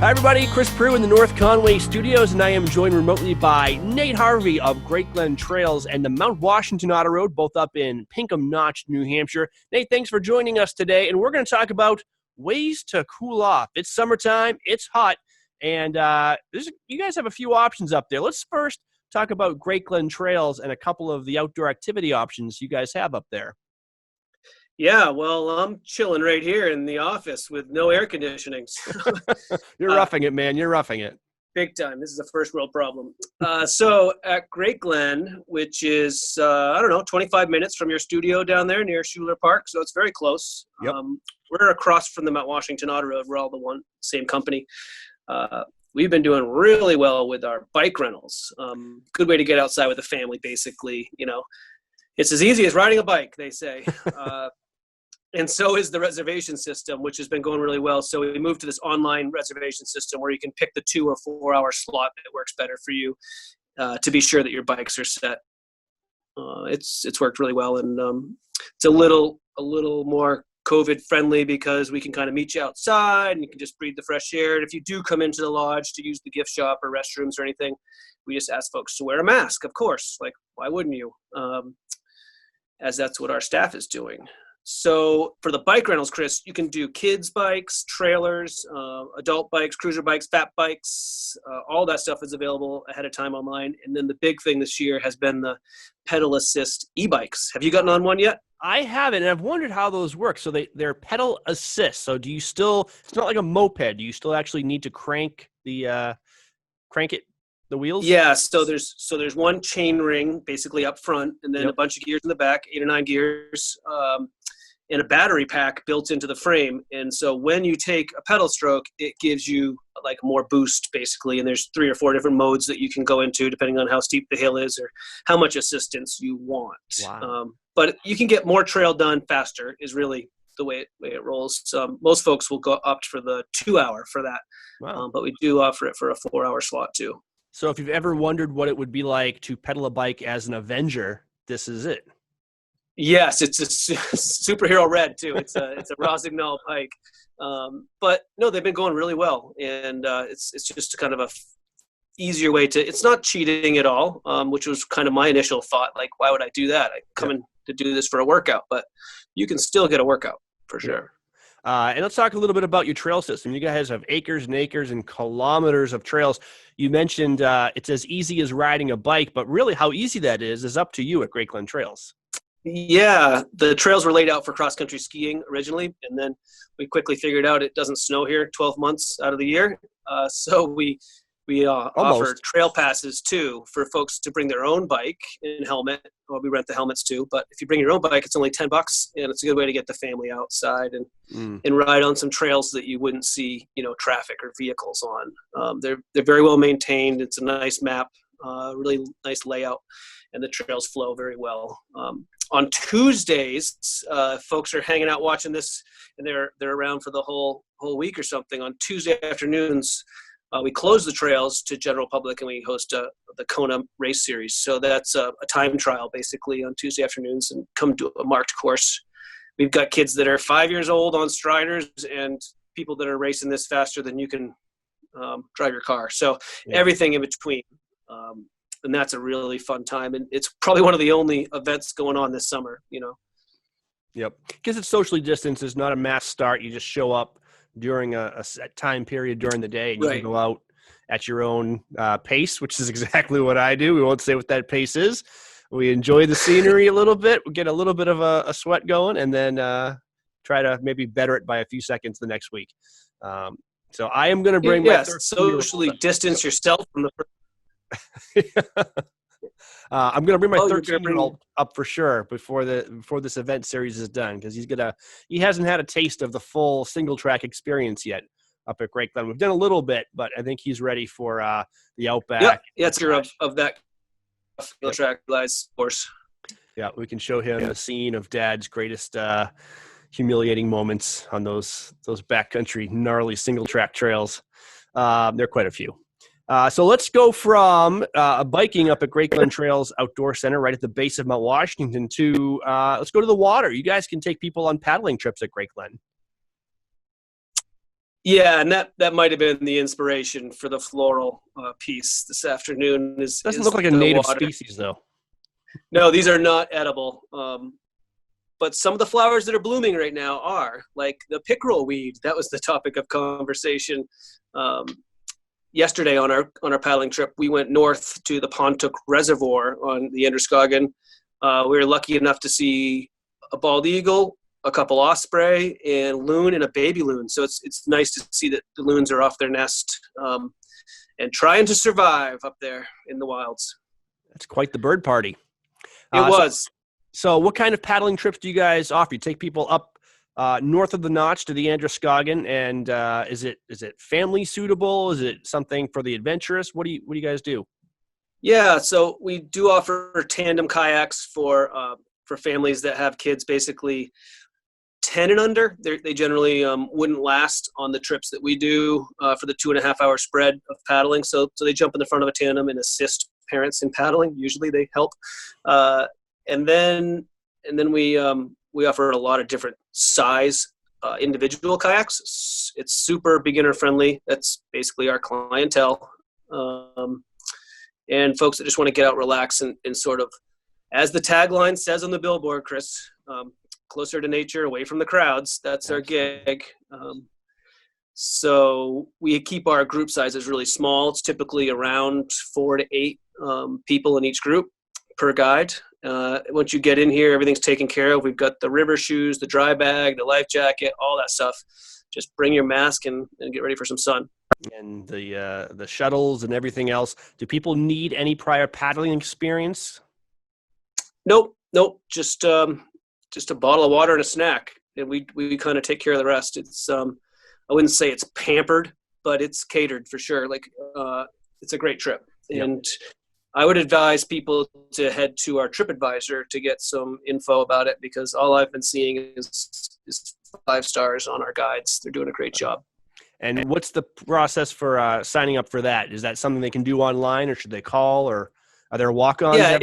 Hi, everybody. Chris Prue in the North Conway studios, and I am joined remotely by Nate Harvey of Great Glen Trails and the Mount Washington Auto Road, both up in Pinkham Notch, New Hampshire. Nate, thanks for joining us today, and we're going to talk about ways to cool off. It's summertime, it's hot, and you guys have a few options up there. Let's first talk about Great Glen Trails and a couple of the outdoor activity options you guys have up there. Yeah, well, I'm chilling right here in the office with no air conditioning. You're roughing it, man. You're roughing it. Big time. This is a first world problem. So at Great Glen, which is, 25 minutes from your studio down there near Schuler Park. So it's very close. Yep. We're across from the Mount Washington Auto Road. We're all same company. We've been doing really well with our bike rentals. Good way to get outside with the family, basically. You know, it's as easy as riding a bike, they say. And so is the reservation system, which has been going really well. So we moved to this online reservation system where you can pick the 2 or 4 hour slot that works better for you to be sure that your bikes are set. It's worked really well, and it's a little more COVID friendly because we can kind of meet you outside and you can just breathe the fresh air. And if you do come into the lodge to use the gift shop or restrooms or anything, we just ask folks to wear a mask, of course. Like, why wouldn't you? As that's what our staff is doing. So for the bike rentals, Chris, you can do kids bikes, trailers, adult bikes, cruiser bikes, fat bikes, all that stuff is available ahead of time online. And then the big thing this year has been the pedal assist e-bikes. Have you gotten on one yet? I haven't, and I've wondered how those work. So they're pedal assist. So do you still, it's not like a moped. Do you still actually need to crank the wheels? Yeah, so there's one chain ring basically up front, and then a bunch of gears in the back, 8 or 9 gears, and a battery pack built into the frame. And so when you take a pedal stroke, it gives you like more boost basically. And there's 3 or 4 different modes that you can go into depending on how steep the hill is or how much assistance you want. Wow. But you can get more trail done faster is really the way it rolls. Most folks will opt for the 2 hour for that. Wow. But we do offer it for a 4 hour slot too. So if you've ever wondered what it would be like to pedal a bike as an Avenger, this is it. Yes, it's a superhero red too. It's a Rosignol bike, but no, they've been going really well, and it's just kind of a easier way to. It's not cheating at all, which was kind of my initial thought. Like, why would I do that? I come in to do this for a workout, but you can still get a workout for sure. And let's talk a little bit about your trail system. You guys have acres and acres and kilometers of trails. You mentioned it's as easy as riding a bike, but really how easy that is up to you at Great Glen Trails. Yeah, the trails were laid out for cross-country skiing originally, and then we quickly figured out it doesn't snow here 12 months out of the year. So we offer trail passes too for folks to bring their own bike and helmet. Well, we rent the helmets too, but if you bring your own bike, it's only $10, and it's a good way to get the family outside and ride on some trails that you wouldn't see, traffic or vehicles on. They're very well maintained. It's a nice map, really nice layout, and the trails flow very well. On Tuesdays, folks are hanging out watching this, and they're around for the whole week or something. On Tuesday afternoons, we close the trails to general public, and we host the KONA race series. So that's a time trial basically on Tuesday afternoons, and come to a marked course. We've got kids that are 5 years old on Striders and people that are racing this faster than you can drive your car. So everything in between. And that's a really fun time. And it's probably one of the only events going on this summer, Yep. Because it's socially distanced. It's not a mass start. You just show up during a set time period during the day, and you can go out at your own pace, which is exactly what I do. We won't say what that pace is. We enjoy the scenery a little bit. We get a little bit of a sweat going, and then try to maybe better it by a few seconds the next week. So I am going to bring my socially distance yourself from the I'm going to bring my 13-year-old up for sure before this event series is done, because he hasn't had a taste of the full single track experience yet up at Great Glen. We've done a little bit, but I think he's ready for the Outback. Yeah, it's of that single track lies course. Yeah, we can show him the scene of Dad's greatest humiliating moments on those backcountry gnarly single track trails. There are quite a few. So let's go from biking up at Great Glen Trails Outdoor Center right at the base of Mount Washington to let's go to the water. You guys can take people on paddling trips at Great Glen. Yeah, and that might have been the inspiration for the floral piece this afternoon. Doesn't Is look like a the native water. species, though. No, these are not edible. But some of the flowers that are blooming right now are, like the pickerel weed. That was the topic of conversation yesterday on our paddling trip. We went north to the Pontook Reservoir on the Androscoggin. We were lucky enough to see a bald eagle, a couple osprey, and loon and a baby loon. So it's nice to see that the loons are off their nest and trying to survive up there in the wilds. That's quite the bird party. It was. So what kind of paddling trips do you guys offer? You take people up north of the Notch to the Androscoggin, and is it family suitable? Is it something for the adventurous? What do you guys do? Yeah, so we do offer tandem kayaks for families that have kids, basically 10 and under. They generally wouldn't last on the trips that we do for the 2.5 hour spread of paddling. So they jump in the front of a tandem and assist parents in paddling. Usually they help. And then we offer a lot of different size individual kayaks. It's super beginner friendly. That's basically our clientele. And folks that just want to get out, relax, and sort of, as the tagline says on the billboard, Chris, closer to nature, away from the crowds. That's our gig. So we keep our group sizes really small. It's typically around 4 to 8 people in each group per guide. Once you get in here, everything's taken care of. We've got the river shoes, the dry bag, the life jacket, all that stuff. Just bring your mask and get ready for some sun. And the shuttles and everything else. Do people need any prior paddling experience? Nope. Just a bottle of water and a snack, and we kind of take care of the rest. It's I wouldn't say it's pampered, but it's catered for sure. Like it's a great trip, and I would advise people to head to our TripAdvisor to get some info about it, because all I've been seeing is 5 stars on our guides. They're doing a great job. And what's the process for signing up for that? Is that something they can do online, or should they call, or are there walk-ons? Yeah,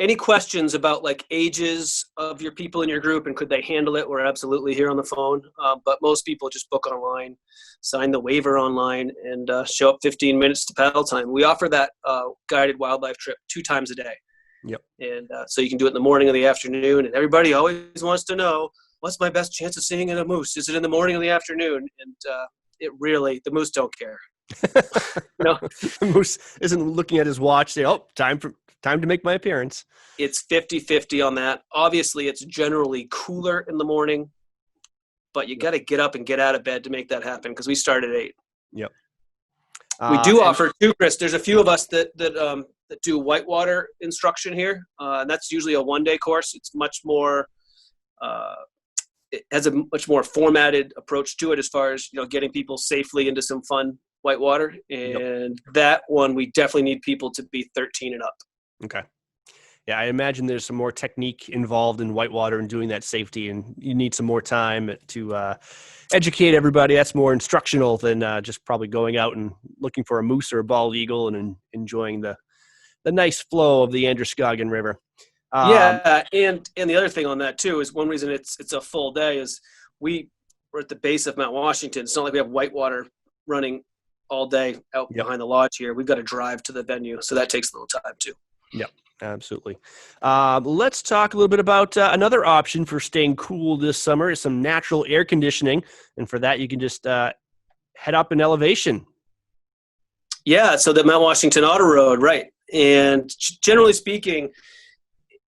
any questions about like ages of your people in your group and could they handle it? We're absolutely here on the phone. But most people just book online, sign the waiver online, and show up 15 minutes to paddle time. We offer that guided wildlife trip 2 times a day. Yep. And so you can do it in the morning or the afternoon. And everybody always wants to know, what's my best chance of seeing a moose? Is it in the morning or the afternoon? And the moose don't care. No, The moose isn't looking at his watch, say, "Oh, time to make my appearance." It's 50-50 on that. Obviously, it's generally cooler in the morning, but you got to get up and get out of bed to make that happen, because we start at 8. Yep. We do offer too, Chris. There's a few of us that do whitewater instruction here, and that's usually a 1-day course. It's much more. It has a much more formatted approach to it, as far as getting people safely into some fun whitewater. And that one, we definitely need people to be 13 and up. Okay. Yeah, I imagine there's some more technique involved in whitewater and doing that safety, and you need some more time to educate everybody. That's more instructional than just probably going out and looking for a moose or a bald eagle and enjoying the nice flow of the Androscoggin River. And the other thing on that too is, one reason it's a full day is we're at the base of Mount Washington. It's not like we have whitewater running all day out behind the lodge here. We've got to drive to the venue, so that takes a little time too. Yep, absolutely. Let's talk a little bit about another option for staying cool this summer is some natural air conditioning. And for that, you can just head up an elevation. Yeah, so the Mount Washington Auto Road, right. And generally speaking,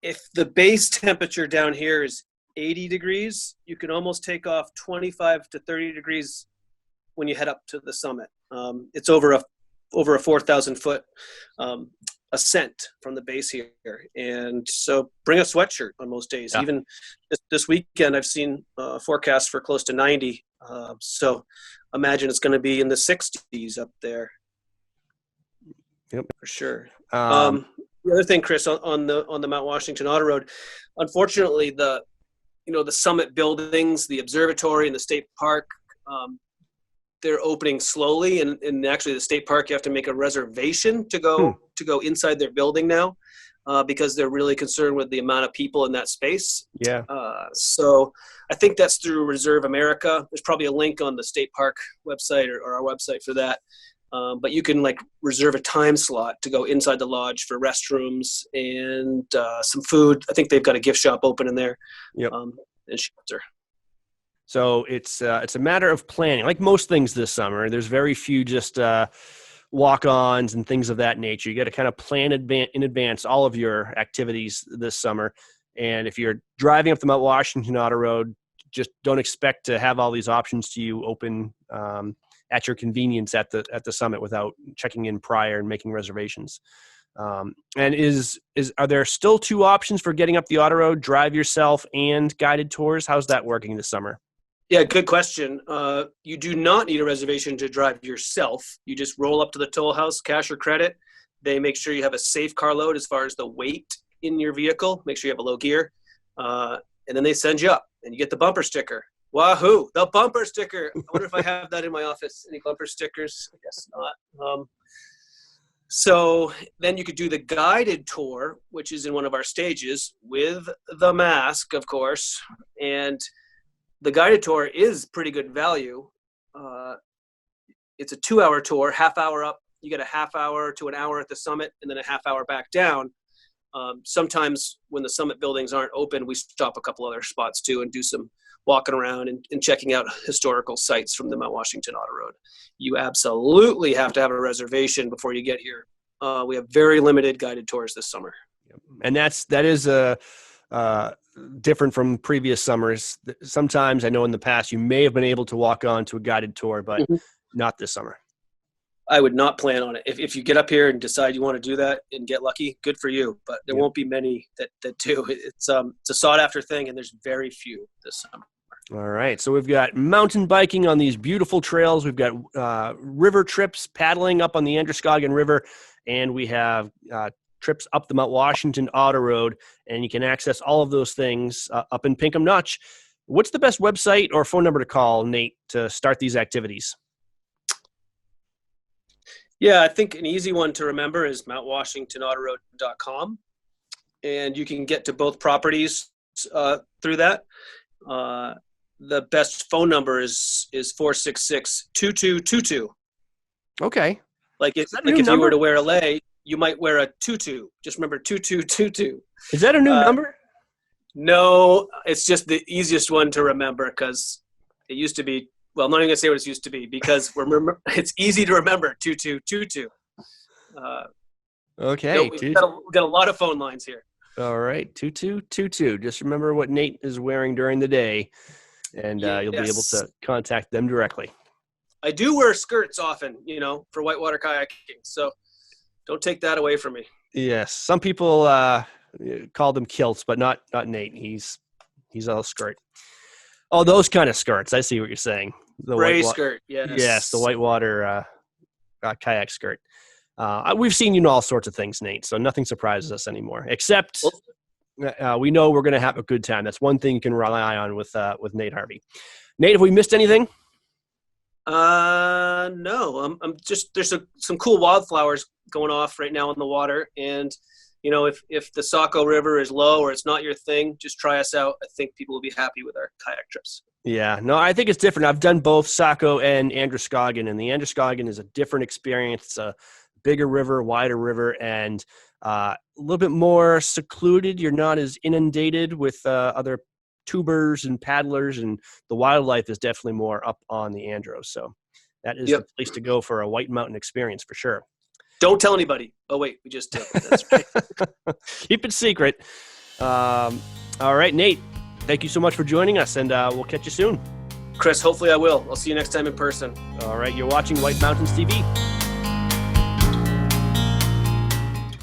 if the base temperature down here is 80 degrees, you can almost take off 25 to 30 degrees when you head up to the summit. It's over a 4,000 foot ascent from the base here. And so bring a sweatshirt on most days. Yeah. Even this weekend, I've seen forecasts for close to 90. So imagine it's going to be in the 60s up there. Yep, for sure. The other thing, Chris, on the Mount Washington Auto Road, unfortunately, the summit buildings, the observatory, and the state park, they're opening slowly. And actually, the state park, you have to make a reservation to go inside their building now. because they're really concerned with the amount of people in that space. Yeah. So I think that's through Reserve America. There's probably a link on the state park website or our website for that. But you can reserve a time slot to go inside the lodge for restrooms and some food. I think they've got a gift shop open in there. Yep. And shelter. So it's a matter of planning. Like most things this summer, there's very few just walk-ons and things of that nature. You got to kind of plan in advance all of your activities this summer. And if you're driving up the Mount Washington Auto Road, just don't expect to have all these options to you open at your convenience at the summit without checking in prior and making reservations. And are there still two options for getting up the auto road, drive yourself and guided tours? How's that working this summer? Yeah, good question. You do not need a reservation to drive yourself. You just roll up to the toll house, cash or credit. They make sure you have a safe car load as far as the weight in your vehicle. Make sure you have a low gear. And then they send you up and you get the bumper sticker. Wahoo, the bumper sticker. I wonder if I have that in my office. Any bumper stickers? I guess not. So then you could do the guided tour, which is in one of our stages with the mask, of course. And the guided tour is pretty good value. It's a 2-hour tour, half hour up. You get a half hour to an hour at the summit and then a half hour back down. Sometimes when the summit buildings aren't open, we stop a couple other spots too and do some walking around and checking out historical sites from the Mount Washington Auto Road. You absolutely have to have a reservation before you get here. We have very limited guided tours this summer. And that is different from previous summers. Sometimes I know in the past you may have been able to walk on to a guided tour, but not this summer. I would not plan on it. If you get up here and decide you want to do that and get lucky, good for you. But there won't be many that do. It's a sought after thing, and there's very few this summer. All right. So we've got mountain biking on these beautiful trails. We've got river trips, paddling up on the Androscoggin River, and we have trips up the Mount Washington Auto Road, and you can access all of those things up in Pinkham Notch. What's the best website or phone number to call, Nate, to start these activities? Yeah, I think an easy one to remember is mountwashingtonautoroad.com, and you can get to both properties through that. The best phone number is 466-2222. Okay. Like if you were to wear a lei, you might wear a tutu. Just remember 2222. Is that a new number? No, it's just the easiest one to remember because it used to be. Well, I'm not even going to say what it used to be because it's easy to remember, 2222. Okay. We've got a lot of phone lines here. All right, 2222. Just remember what Nate is wearing during the day, and you'll be able to contact them directly. I do wear skirts often, for whitewater kayaking, so don't take that away from me. Yes, some people call them kilts, but not Nate. He's all skirt. Oh, those kind of skirts. I see what you're saying. The gray skirt, yes. Yes, the whitewater kayak skirt. We've seen you in all sorts of things, Nate, so nothing surprises us anymore, except we know we're going to have a good time. That's one thing you can rely on with Nate Harvey. Nate, have we missed anything? No. I'm just there's some cool wildflowers going off right now in the water, and if the Saco River is low or it's not your thing, just try us out. I think people will be happy with our kayak trips. Yeah, no, I think it's different. I've done both Saco and Androscoggin, and the Androscoggin is a different experience. It's a bigger river, wider river, and a little bit more secluded. You're not as inundated with other tubers and paddlers, and the wildlife is definitely more up on the Andros. So that is the place to go for a White Mountain experience for sure. Don't tell anybody. Oh, wait, we just did. That's right. Keep it secret. All right, Nate, thank you so much for joining us, and we'll catch you soon. Chris, hopefully I will. I'll see you next time in person. All right, you're watching White Mountains TV.